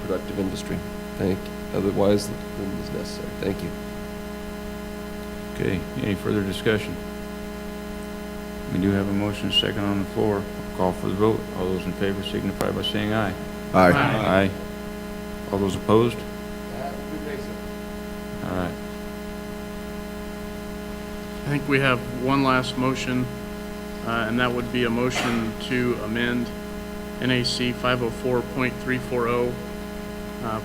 productive industry. Thank you. Otherwise, the room is necessary. Thank you. Okay, any further discussion? We do have a motion second on the floor. I'll call for the vote. All those in favor signify by saying aye. Aye. Aye. All those opposed? All right. I think we have one last motion, and that would be a motion to amend NAC 504.340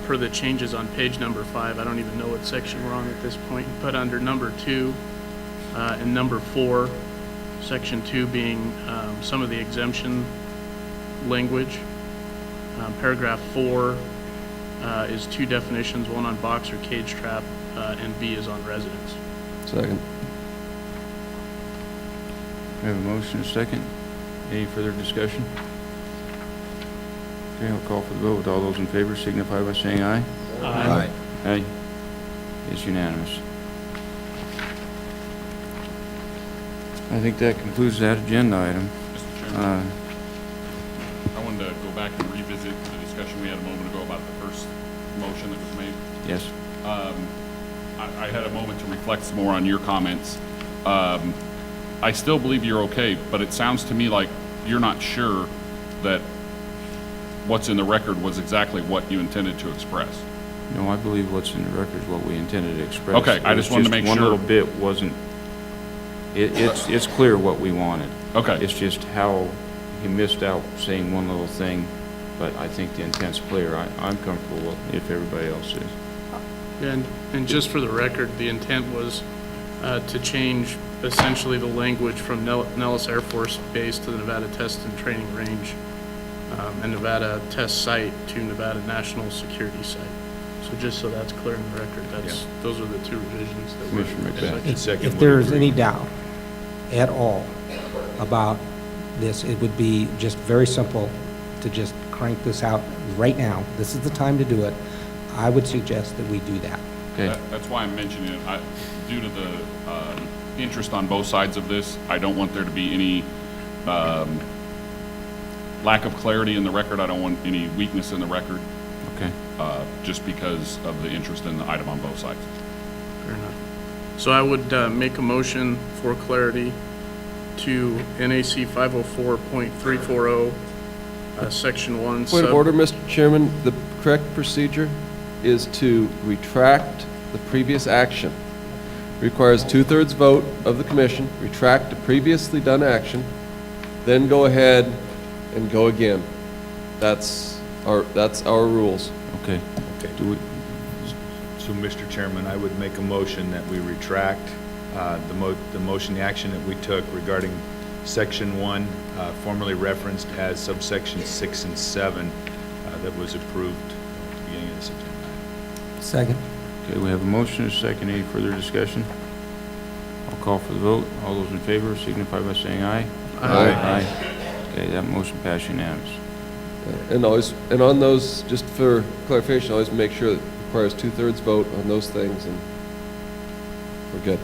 per the changes on page number 5. I don't even know what section we're on at this point, but under number 2 and number 4, section 2 being some of the exemption language. Paragraph 4 is 2 definitions, one on box or cage trap, and B is on residence. Second. We have a motion and a second. Any further discussion? Okay, I'll call for the vote. All those in favor signify by saying aye. Aye. Aye. It's unanimous. I think that concludes that agenda item. Mr. Chairman, I wanted to go back and revisit the discussion we had a moment ago about the first motion that was made. Yes. I had a moment to reflect some more on your comments. I still believe you're okay, but it sounds to me like you're not sure that what's in the record was exactly what you intended to express. No, I believe what's in the record is what we intended to express. Okay, I just wanted to make one sure. little bit wasn't, it's clear what we wanted. Okay. It's just how he missed out saying one little thing, but I think the intent's clear. I'm comfortable if everybody else is. And just for the record, the intent was to change essentially the language from Nellis Air Force Base to the Nevada Test and Training Range and Nevada Test Site to Nevada National Security Site. So just so that's clear in the record, those are the 2 revisions that were. Commissioner McBeth. If there is any doubt at all about this, it would be just very simple to just crank this out right now. This is the time to do it. I would suggest that we do that. Okay. That's why I'm mentioning it. Due to the interest on both sides of this, I don't want there to be any lack of clarity in the record. I don't want any weakness in the record. Okay. Just because of the interest in the item on both sides. Fair enough. So I would make a motion for clarity to NAC 504.340, Section 1. Point of order, Mr. Chairman. The correct procedure is to retract the previous action. Requires 2/3 vote of the commission, retract the previously done action, then go ahead and go again. That's our rules. Okay. Okay. Do we, So, Mr. Chairman, I would make a motion that we retract the motion, the action that we took regarding Section 1, formerly referenced as subsection 6 and 7, that was approved at the beginning of this agenda. Second. okay, we have a motion and a second. Any further discussion? I'll call for the vote. All those in favor signify by saying aye. Aye. Okay, that motion passed unanimous. And on those, just for clarification, always make sure that it requires 2/3 vote on those things, and we're good.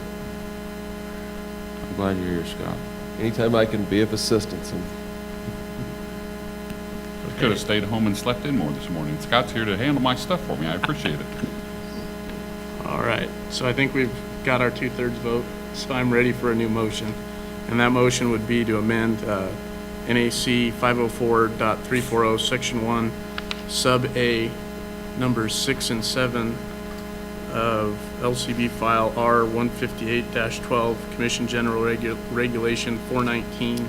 I'm glad you're here, Scott. Anytime I can be of assistance. And I could have stayed home and slept in more this morning. Scott's here to handle my stuff for me. I appreciate it. All right, so I think we've got our 2/3 vote, so I'm ready for a new motion. And that motion would be to amend NAC 504.340, Section 1, Sub A, numbers 6 and 7 of LCB File R-158-12, Commission General Regulation 419.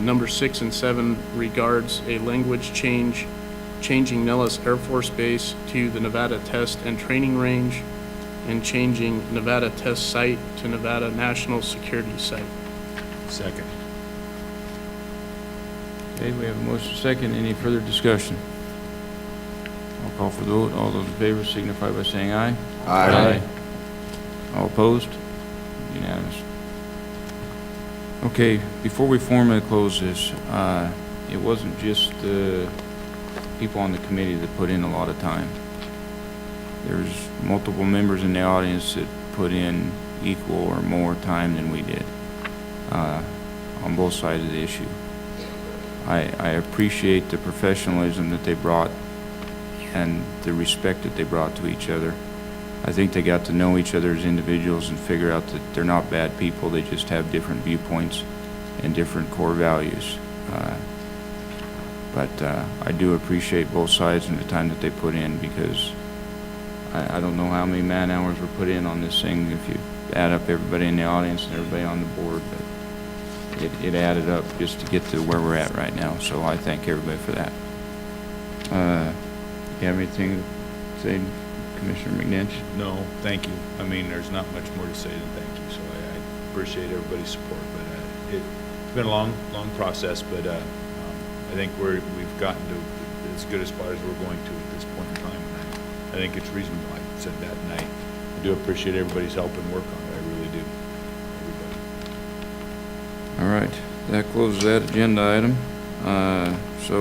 Number 6 and 7 regards a language change, changing Nellis Air Force Base to the Nevada Test and Training Range, and changing Nevada Test Site to Nevada National Security Site. Second. Okay, we have a motion second. Any further discussion? I'll call for the vote. All those in favor signify by saying aye. Aye. All opposed? Unanimous. Okay, before we formally close this, it wasn't just the people on the committee that put in a lot of time. There's multiple members in the audience that put in equal or more time than we did on both sides of the issue. I appreciate the professionalism that they brought and the respect that they brought to each other. I think they got to know each other as individuals and figure out that they're not bad people, they just have different viewpoints and different core values. But I do appreciate both sides and the time that they put in, because I don't know how many man-hours were put in on this thing, if you add up everybody in the audience and everybody on the board, but it added up just to get to where we're at right now, so I thank everybody for that. You have anything to say, Commissioner McNinch? No, thank you. I mean, there's not much more to say than thank you, so I appreciate everybody's support, but it's been a long process, but I think we've gotten to as good a spot as we're going to at this point in time, and I think it's reasonable. I said that, and I do appreciate everybody's help and work on it. I really do. Everybody. All right, that closes that agenda item. So